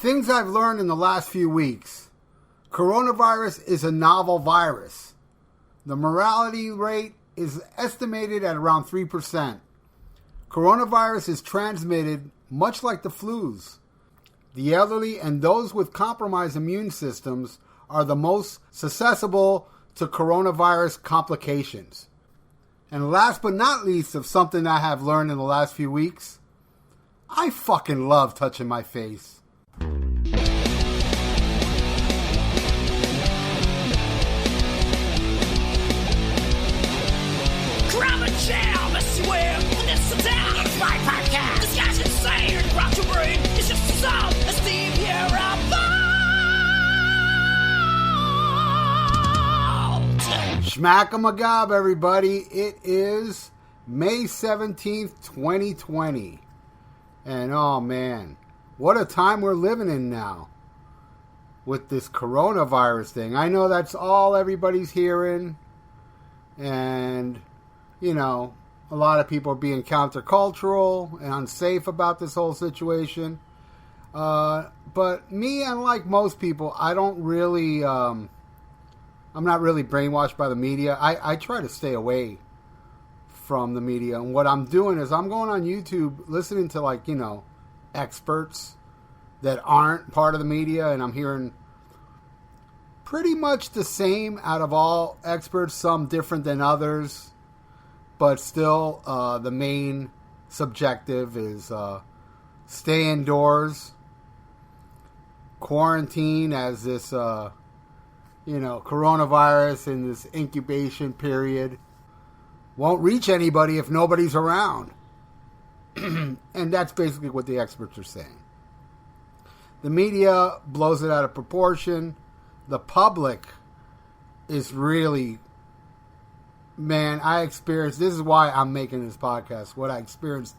Things I've learned in the last few weeks. Coronavirus is a novel virus. The mortality rate is estimated at around 3%. Coronavirus is transmitted much like the flus. The elderly and those with compromised immune systems are the most susceptible to coronavirus complications. And last but not least of something I have learned in the last few weeks, I fucking love touching my face. It's my podcast. This guy's insane. Rock your brain. It's just a sound. A Steve here Schmack-a-magab, everybody. It is May 17th, 2020. And oh man, what a time we're living in now with this coronavirus thing. I know that's all everybody's hearing. And, you know, a lot of people are being countercultural and unsafe about this whole situation. But me, unlike most people, I don't really, I'm not really brainwashed by the media. I try to stay away from the media. And what I'm doing is I'm going on YouTube, listening to, like, you know, experts that aren't part of the media. And I'm hearing pretty much the same out of all experts, some different than others. But still, the main subjective is stay indoors, quarantine as this, coronavirus in this incubation period won't reach anybody if nobody's around. And that's basically what the experts are saying. The media blows it out of proportion. The public is really... Man, I experienced, this is why I'm making this podcast, what I experienced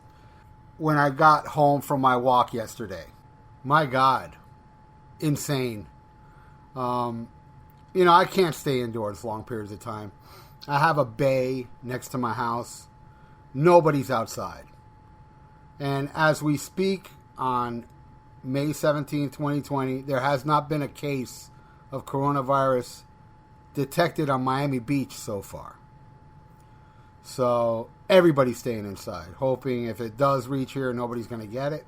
when I got home from my walk yesterday. My God. Insane. I can't stay indoors long periods of time. I have a bay next to my house. Nobody's outside. And as we speak on May 17, 2020, there has not been a case of coronavirus detected on Miami Beach so far. So everybody's staying inside, hoping if it does reach here, nobody's going to get it.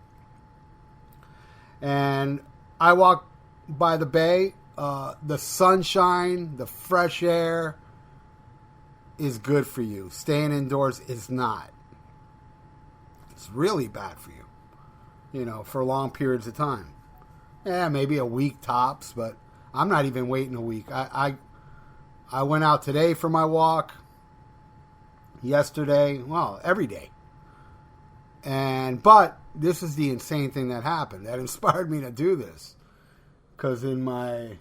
And I walk by the bay. The sunshine, the fresh air is good for you. Staying indoors is not. It's really bad for you, for long periods of time. Yeah, maybe a week tops, but I'm not even waiting a week. I went out today for my walk. Yesterday, well, every day. But this is the insane thing that happened that inspired me to do this. Because in my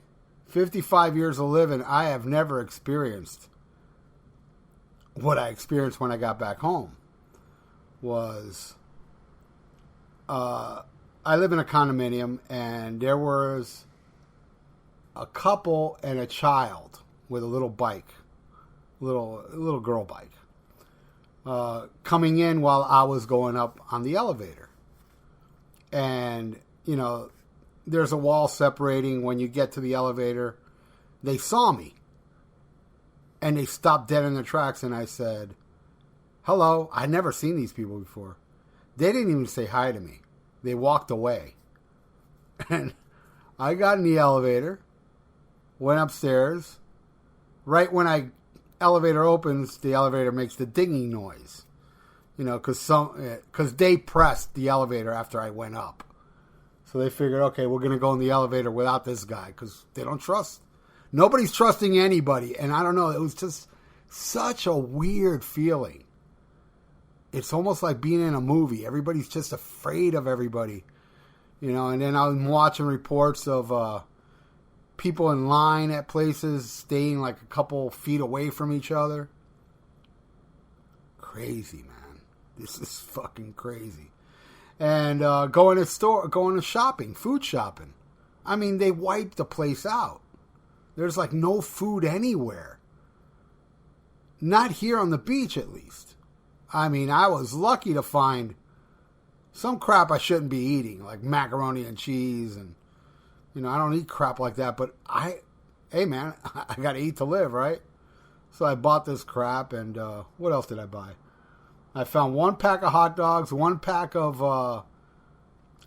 55 years of living, I have never experienced what I experienced when I got back home. I live in a condominium, and there was a couple and a child with a little bike, little girl bike. Coming in while I was going up on the elevator. And, there's a wall separating when you get to the elevator. They saw me. And they stopped dead in their tracks, and I said, hello. I'd never seen these people before. They didn't even say hi to me. They walked away. And I got in the elevator, went upstairs. Right when elevator opens, the elevator makes the dinging noise, because they pressed the elevator after I went up. So they figured, okay, we're going to go in the elevator without this guy because they don't trust. Nobody's trusting anybody. And I don't know, it was just such a weird feeling. It's almost like being in a movie. Everybody's just afraid of everybody, and then I'm watching reports of, people in line at places staying like a couple feet away from each other. Crazy, man. This is fucking crazy. And going to shopping, food shopping. I mean, they wiped the place out. There's like no food anywhere. Not here on the beach, at least. I mean, I was lucky to find some crap I shouldn't be eating, like macaroni and cheese and I don't eat crap like that, but hey man, I gotta eat to live, right? So I bought this crap, and what else did I buy? I found 1 pack of hot dogs, 1 pack of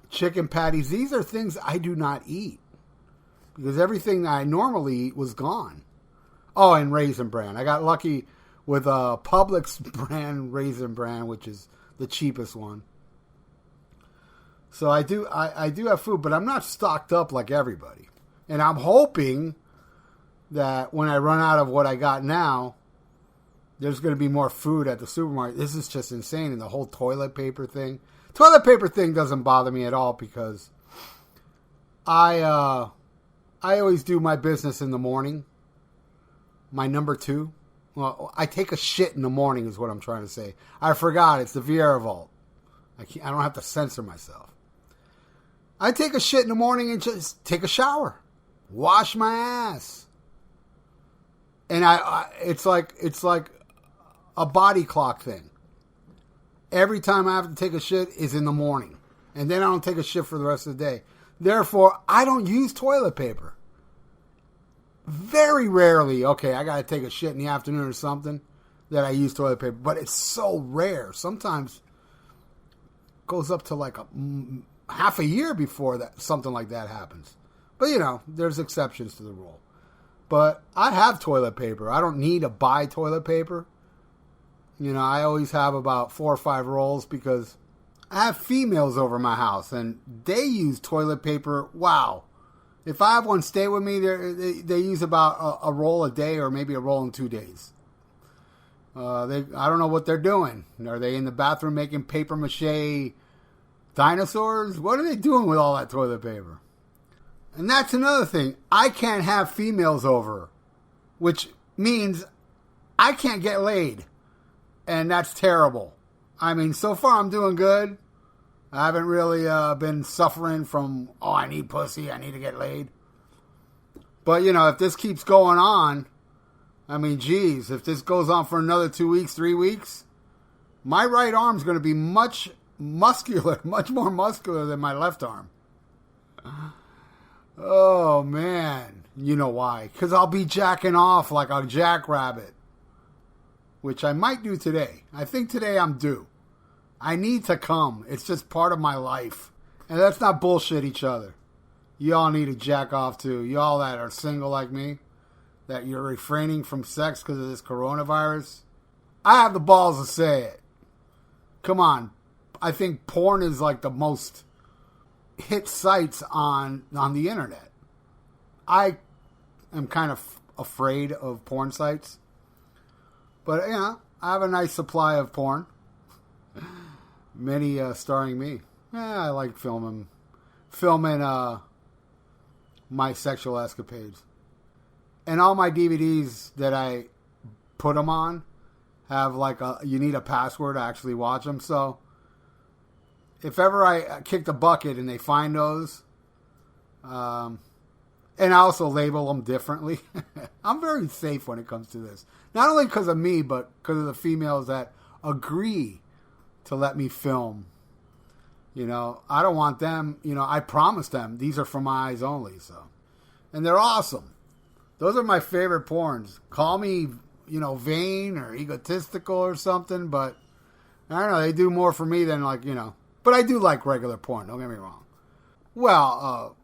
chicken patties. These are things I do not eat because everything I normally eat was gone. Oh, and Raisin Bran. I got lucky with a Publix brand Raisin Bran, which is the cheapest one. So I do have food, but I'm not stocked up like everybody. And I'm hoping that when I run out of what I got now, there's going to be more food at the supermarket. This is just insane. And the whole toilet paper thing. Toilet paper thing doesn't bother me at all because I always do my business in the morning. My number 2. Well, I take a shit in the morning is what I'm trying to say. I forgot. It's the Viera Vault. I don't have to censor myself. I take a shit in the morning and just take a shower. Wash my ass. And it's like a body clock thing. Every time I have to take a shit is in the morning. And then I don't take a shit for the rest of the day. Therefore, I don't use toilet paper. Very rarely, okay, I got to take a shit in the afternoon or something, that I use toilet paper. But it's so rare. Sometimes it goes up to like half a year before that something like that happens. But, there's exceptions to the rule. But I have toilet paper. I don't need to buy toilet paper. I always have about 4 or 5 rolls because I have females over my house and they use toilet paper. Wow. If I have one stay with me, they use about a roll a day or maybe a roll in 2 days. I don't know what they're doing. Are they in the bathroom making paper mache dinosaurs? What are they doing with all that toilet paper? And that's another thing. I can't have females over, which means I can't get laid. And that's terrible. I mean, so far I'm doing good. I haven't really been suffering from, I need pussy, I need to get laid. But, if this keeps going on, I mean, geez, if this goes on for another 2 weeks, 3 weeks, my right arm's going to be much more muscular than my left arm. Oh, man. You know why? Because I'll be jacking off like a jackrabbit. Which I might do today. I think today I'm due. I need to come. It's just part of my life. And let's not bullshit each other. You all need to jack off too. You all that are single like me, that you're refraining from sex because of this coronavirus. I have the balls to say it. Come on. I think porn is like the most hit sites on the internet. I am kind of afraid of porn sites. But, I have a nice supply of porn. Many starring me. I like filming my sexual escapades. And all my DVDs that I put them on have you need a password to actually watch them. So, if ever I kick the bucket and they find those, and I also label them differently. I'm very safe when it comes to this. Not only because of me, but because of the females that agree to let me film. I don't want them, I promised them these are for my eyes only. So, and they're awesome. Those are my favorite porns. Call me, vain or egotistical or something, but I don't know. They do more for me than but I do like regular porn. Don't get me wrong. Well,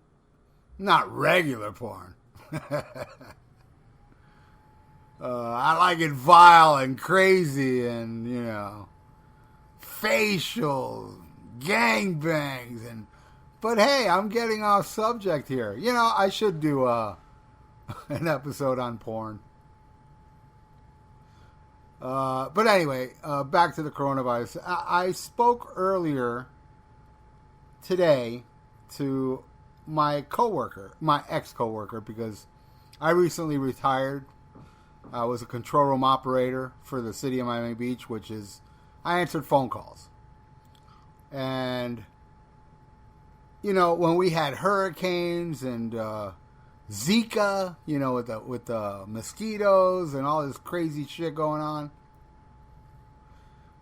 not regular porn. I like it vile and crazy and, facials, gangbangs. But hey, I'm getting off subject here. I should do an episode on porn. But anyway, back to the coronavirus. I spoke earlier today to my coworker, my ex-coworker, because I recently retired. I was a control room operator for the city of Miami Beach, which is, I answered phone calls. And, when we had hurricanes and Zika, with the mosquitoes and all this crazy shit going on,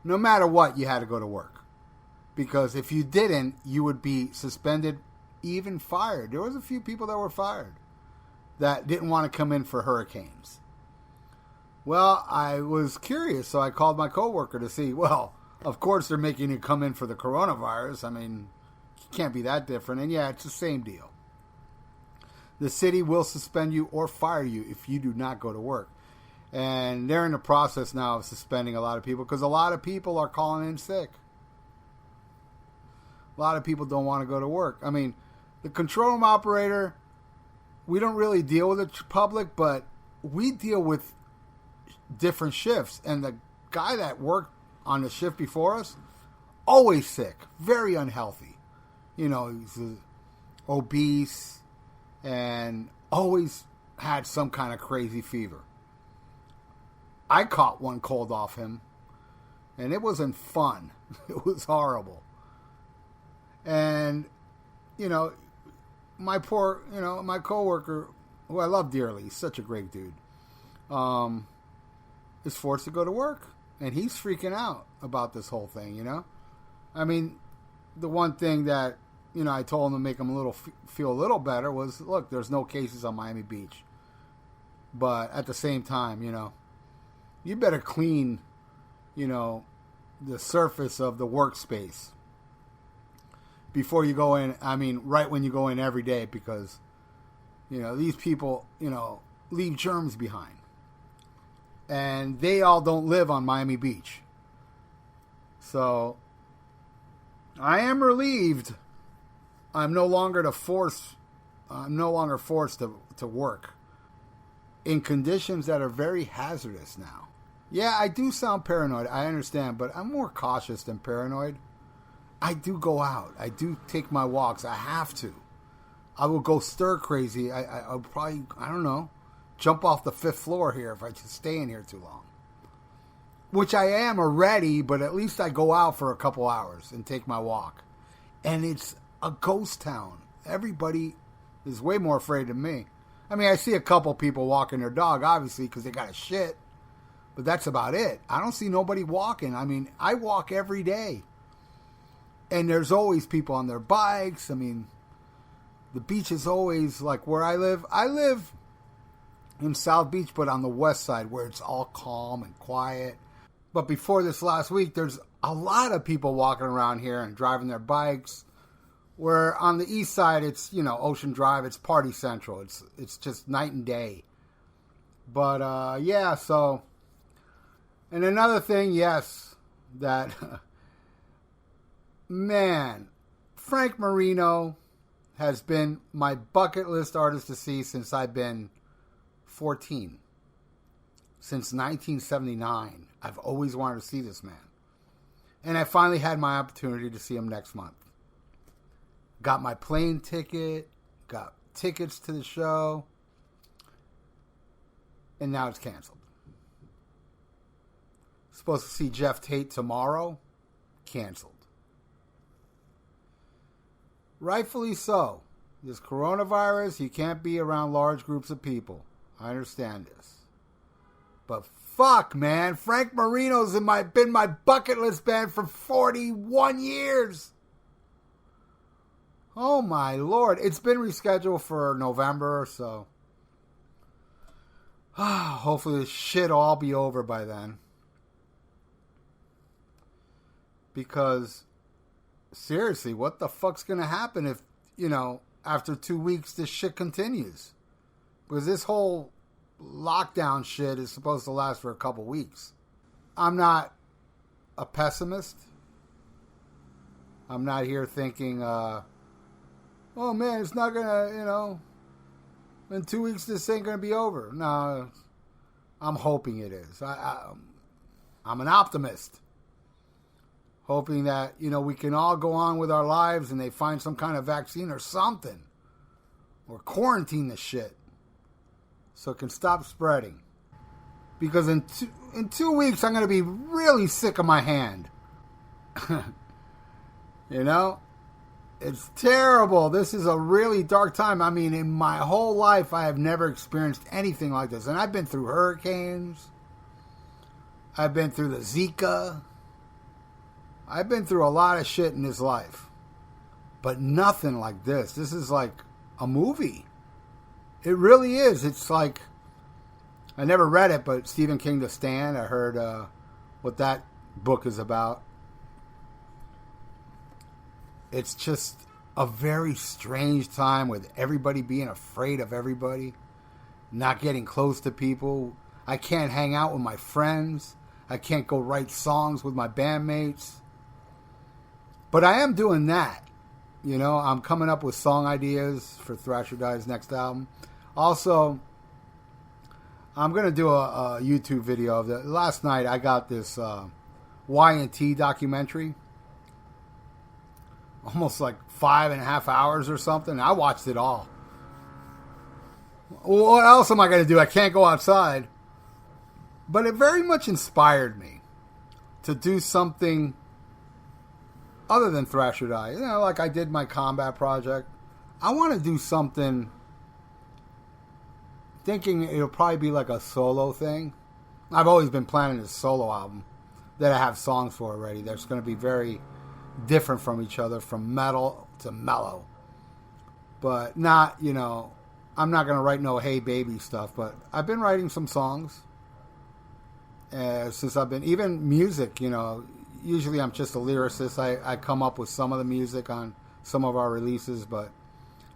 no matter what, you had to go to work. Because if you didn't, you would be suspended even fired. There was a few people that were fired that didn't want to come in for hurricanes. Well, I was curious, so I called my coworker to see, well, of course they're making you come in for the coronavirus. I mean, it can't be that different. And yeah, it's the same deal. The city will suspend you or fire you if you do not go to work. And they're in the process now of suspending a lot of people because a lot of people are calling in sick. A lot of people don't want to go to work. I mean, the control room operator, we don't really deal with the public, but we deal with different shifts. And the guy that worked on the shift before us, always sick, very unhealthy. You know, he's obese and always had some kind of crazy fever. I caught one cold off him, and it wasn't fun. It was horrible. And, you know, my coworker, who I love dearly, he's such a great dude, is forced to go to work. And he's freaking out about this whole thing, you know? I mean, the one thing that, you know, I told him to make him feel a little better was, look, there's no cases on Miami Beach. But at the same time, you know, you better clean, you know, the surface of the workspace before you go in. I mean, right when you go in every day, because, you know, these people, you know, leave germs behind. And they all don't live on Miami Beach. So, I am relieved I'm no longer forced to work in conditions that are very hazardous now. Yeah, I do sound paranoid, I understand, but I'm more cautious than paranoid. I do go out. I do take my walks. I have to. I will go stir crazy. I'll probably, I don't know, jump off the 5th floor here if I just stay in here too long. Which I am already, but at least I go out for a couple hours and take my walk. And it's a ghost town. Everybody is way more afraid than me. I mean, I see a couple people walking their dog, obviously, because they got a shit. But that's about it. I don't see nobody walking. I mean, I walk every day. And there's always people on their bikes. I mean, the beach is always like where I live. I live in South Beach, but on the west side where it's all calm and quiet. But before this last week, there's a lot of people walking around here and driving their bikes. Where on the east side, it's, you know, Ocean Drive. It's party central. It's just night and day. But, yeah, so. And another thing, yes, that, man, Frank Marino has been my bucket list artist to see since I've been 14. Since 1979. I've always wanted to see this man. And I finally had my opportunity to see him next month. Got my plane ticket, got tickets to the show, and now it's canceled. Supposed to see Jeff Tate tomorrow, canceled. Rightfully so. This coronavirus, you can't be around large groups of people. I understand this. But fuck, man, Frank Marino's been my bucket list band for 41 years. Oh my Lord. It's been rescheduled for November or so. Hopefully this shit will all be over by then. Because, seriously, what the fuck's gonna happen if, you know, after 2 weeks this shit continues? Because this whole lockdown shit is supposed to last for a couple weeks. I'm not a pessimist. I'm not here thinking, oh man, it's not gonna, you know, in 2 weeks this ain't gonna be over. No, I'm hoping it is. I'm an optimist. Hoping that, you know, we can all go on with our lives and they find some kind of vaccine or something. Or quarantine the shit. So it can stop spreading. Because in 2 weeks I'm going to be really sick of my hand. You know? It's terrible. This is a really dark time. I mean, in my whole life I have never experienced anything like this. And I've been through hurricanes. I've been through the Zika. I've been through a lot of shit in this life. but nothing like this. This is like a movie. It really is. It's like, I never read it, but Stephen King, The Stand, I heard what that book is about. It's just a very strange time with everybody being afraid of everybody, not getting close to people. I can't hang out with my friends. I can't go write songs with my bandmates. But I am doing that. You know, I'm coming up with song ideas for Thrasher Die's next album. Also, I'm going to do a YouTube video of that. Last night I got this Y&T documentary. Almost like 5.5 hours or something. I watched it all. What else am I going to do? I can't go outside. But it very much inspired me to do something other than Thrasher Die. You know, like I did my Combat project. I want to do something, thinking it'll probably be like a solo thing. I've always been planning a solo album that I have songs for already. That's going to be very different from each other, from metal to mellow. But not, you know, I'm not going to write no Hey Baby stuff, but I've been writing some songs. Since I've been, even music, you know, usually I'm just a lyricist. I come up with some of the music on some of our releases, but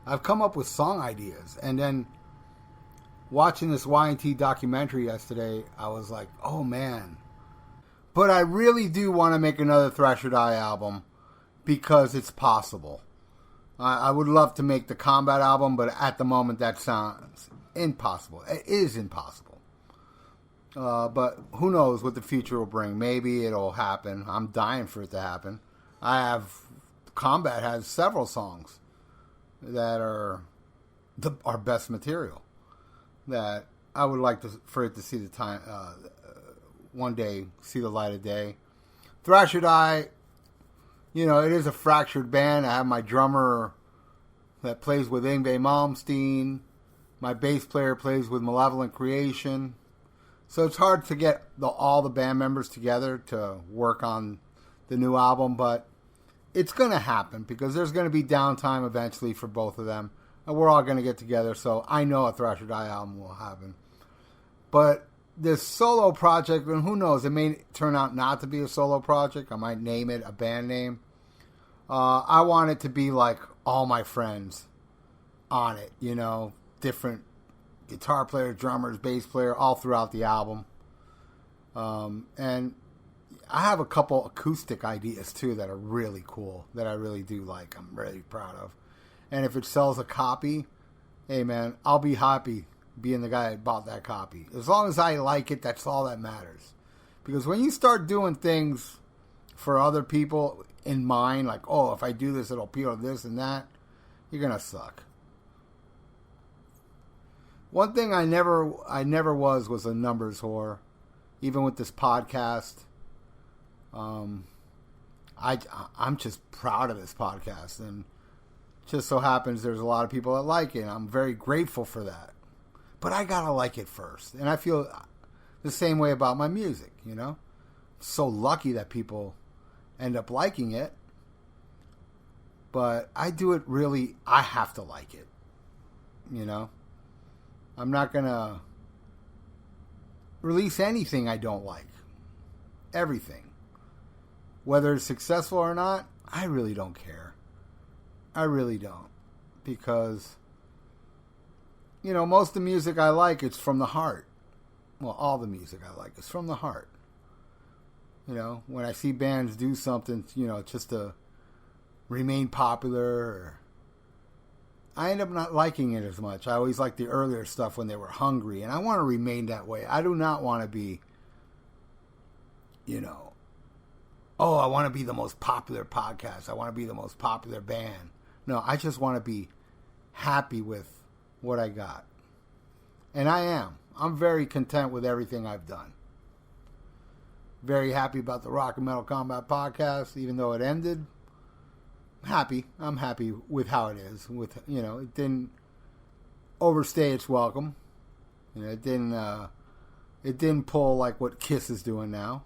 I've come up with song ideas. And then watching this Y&T documentary yesterday, I was like, oh man. But I really do want to make another Thrasher Die album because it's possible. I would love to make the Combat album, but at the moment that sounds impossible. It is impossible. But who knows what the future will bring. Maybe it'll happen. I'm dying for it to happen. Combat has several songs that are our best material that I would like for it to see the time, one day, see the light of day. Thrasher Die, you know, it is a fractured band. I have my drummer that plays with Yngwie Malmsteen. My bass player plays with Malevolent Creation. So it's hard to get all the band members together to work on the new album, but it's going to happen because there's going to be downtime eventually for both of them, and we're all going to get together, so I know a Thrasher Die album will happen. But this solo project, and who knows, it may turn out not to be a solo project. I might name it a band name. I want it to be like all my friends on it, you know, different guitar player, drummers, bass player, all throughout the album. And I have a couple acoustic ideas, too, that are really cool, that I really do like. I'm really proud of. And if it sells a copy, hey, man, I'll be happy being the guy that bought that copy. As long as I like it, that's all that matters. Because when you start doing things for other people in mind, like, oh, if I do this, it'll appeal to this and that, you're going to suck. One thing I never was a numbers whore, even with this podcast. I'm just proud of this podcast, and just so happens there's a lot of people that like it. I'm very grateful for that, but I gotta like it first, and I feel the same way about my music. You know, so lucky that people end up liking it, but I do it really. I have to like it. You know. I'm not going to release anything I don't like. Everything. Whether it's successful or not, I really don't care. I really don't. Because, you know, most of the music I like, it's from the heart. Well, all the music I like is from the heart. You know, when I see bands do something, you know, just to remain popular, I end up not liking it as much. I always liked the earlier stuff when they were hungry, and I want to remain that way. I do not want to be, you know, oh, I want to be the most popular podcast. I want to be the most popular band. No, I just want to be happy with what I got. And I am. I'm very content with everything I've done. Very happy about the Rock and Metal Combat podcast, even though it ended. Happy. I'm happy with how it is. With, you know, it didn't overstay its welcome. You know, it didn't pull like what Kiss is doing now.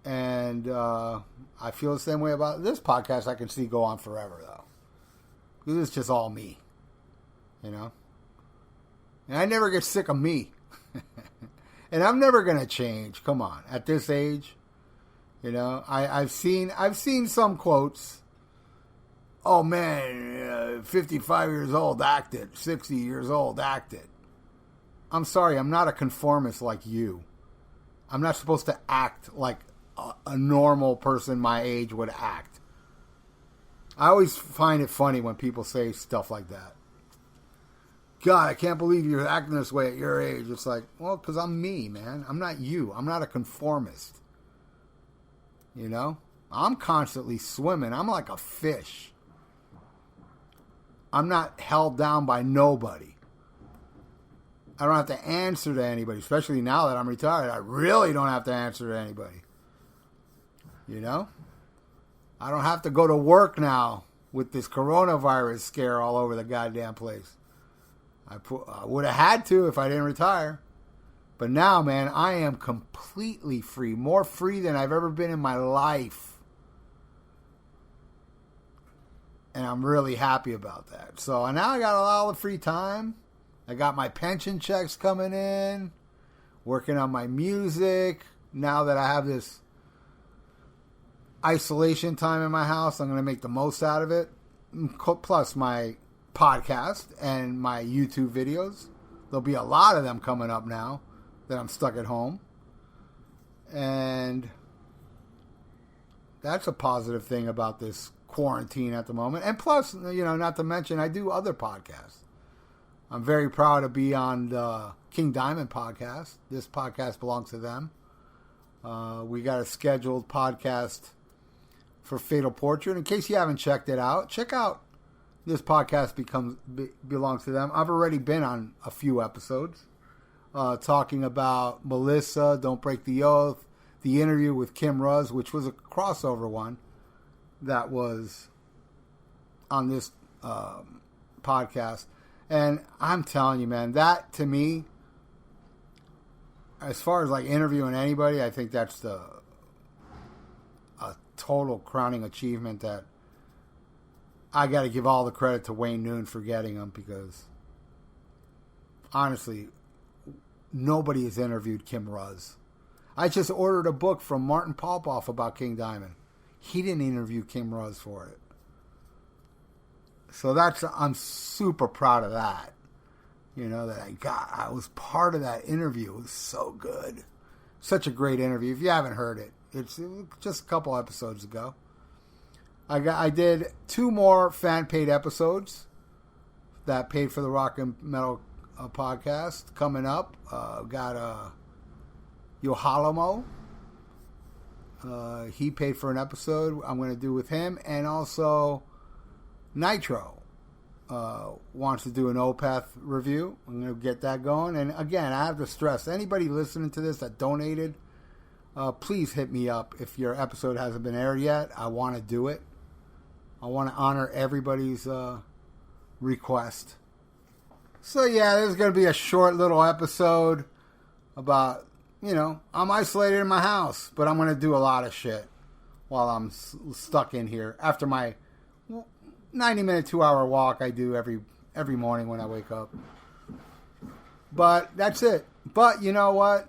And I feel the same way about this podcast. I can see go on forever, though. Because it's just all me. You know? And I never get sick of me. And I'm never going to change. Come on. At this age, you know, I've seen some quotes. Oh, man, 55 years old, acted. 60 years old, acted. I'm sorry, I'm not a conformist like you. I'm not supposed to act like a normal person my age would act. I always find it funny when people say stuff like that. God, I can't believe you're acting this way at your age. It's like, well, because I'm me, man. I'm not you. I'm not a conformist. You know? I'm constantly swimming. I'm like a fish. I'm not held down by nobody. I don't have to answer to anybody, especially now that I'm retired. I really don't have to answer to anybody. You know? I don't have to go to work now with this coronavirus scare all over the goddamn place. I would have had to if I didn't retire. But now, man, I am completely free. More free than I've ever been in my life. And I'm really happy about that. So now I got a lot of free time. I got my pension checks coming in. Working on my music. Now that I have this isolation time in my house, I'm going to make the most out of it. Plus my podcast and my YouTube videos. There'll be a lot of them coming up now that I'm stuck at home. And that's a positive thing about this quarantine at the moment. And plus, you know, not to mention, I do other podcasts. I'm very proud to be on the King Diamond podcast. This podcast belongs to them. We got a scheduled podcast for Fatal Portrait. In case you haven't checked it out, check out this podcast belongs to them. I've already been on a few episodes talking about Melissa, Don't Break the Oath, the interview with Kim Ruz, which was a crossover one that was on this podcast. And I'm telling you, man, that to me, as far as like interviewing anybody, I think that's a total crowning achievement that I got to give all the credit to Wayne Noon for getting him, because honestly, nobody has interviewed Kim Ruz. I just ordered a book from Martin Popoff about King Diamond. He didn't interview Kim Ruz for it. So I'm super proud of that. You know, that I was part of that interview. It was so good. Such a great interview. If you haven't heard it, it's just a couple episodes ago. I did 2 more fan-paid episodes that paid for the Rock and Metal podcast coming up. Got Yohalamo. He paid for an episode I'm going to do with him. And also Nitro wants to do an Opeth review. I'm going to get that going. And again, I have to stress, anybody listening to this that donated, please hit me up. If your episode hasn't been aired yet, I want to do it. I want to honor everybody's request. So yeah, there's going to be a short little episode about, you know, I'm isolated in my house, but I'm going to do a lot of shit while I'm stuck in here. After my 90-minute, 2-hour walk I do every morning when I wake up. But that's it. But you know what?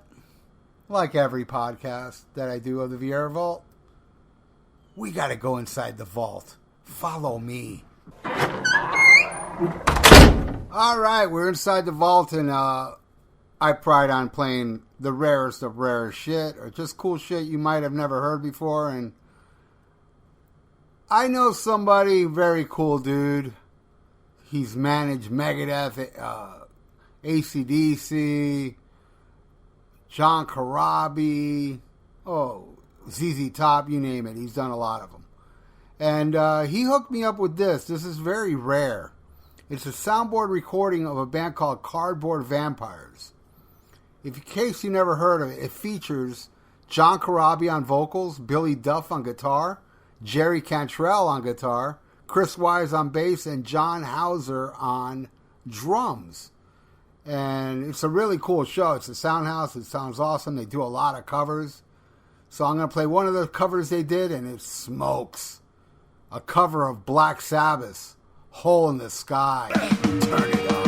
Like every podcast that I do of the Viera Vault, we got to go inside the vault. Follow me. All right, we're inside the vault, and I pride on playing the rarest of rare shit, or just cool shit you might have never heard before. And I know somebody, very cool dude. He's managed Megadeth, AC/DC, John Corabi, ZZ Top, you name it. He's done a lot of them. And he hooked me up with this. This is very rare. It's a soundboard recording of a band called Cardboard Vampires. In case you never heard of it, it features John Corabi on vocals, Billy Duff on guitar, Jerry Cantrell on guitar, Chris Wise on bass, and John Hauser on drums. And it's a really cool show. It's a Soundhouse. It sounds awesome. They do a lot of covers. So I'm going to play one of the covers they did, and it smokes. A cover of Black Sabbath, Hole in the Sky. Turn it up.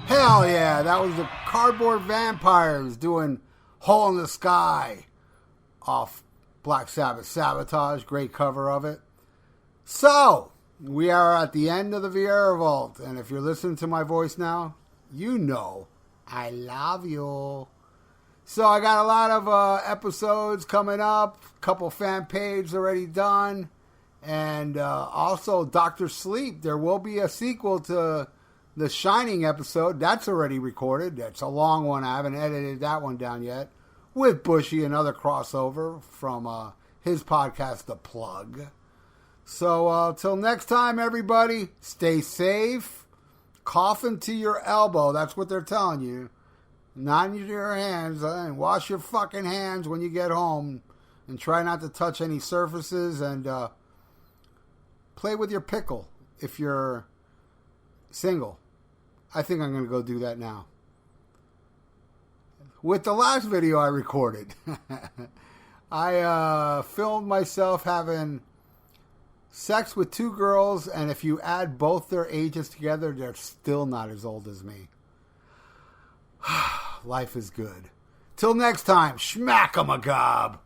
Hell yeah, that was the Cardboard Vampires doing Hole in the Sky off Black Sabbath Sabotage. Great cover of it. So, we are at the end of the Viera Vault, and if you're listening to my voice now, you know I love you. So I got a lot of episodes coming up, couple fan pages already done, and also Dr. Sleep. There will be a sequel to the Shining episode. That's already recorded. That's a long one. I haven't edited that one down yet. With Bushy, another crossover from his podcast, The Plug. So till next time, everybody, stay safe. Cough into your elbow. That's what they're telling you. Not into your hands. And wash your fucking hands when you get home. And try not to touch any surfaces. And play with your pickle if you're single. I think I'm going to go do that now. with the last video I recorded. I filmed myself having sex with 2 girls, and if you add both their ages together, they're still not as old as me. Life is good. Till next time, schmack 'em a gob.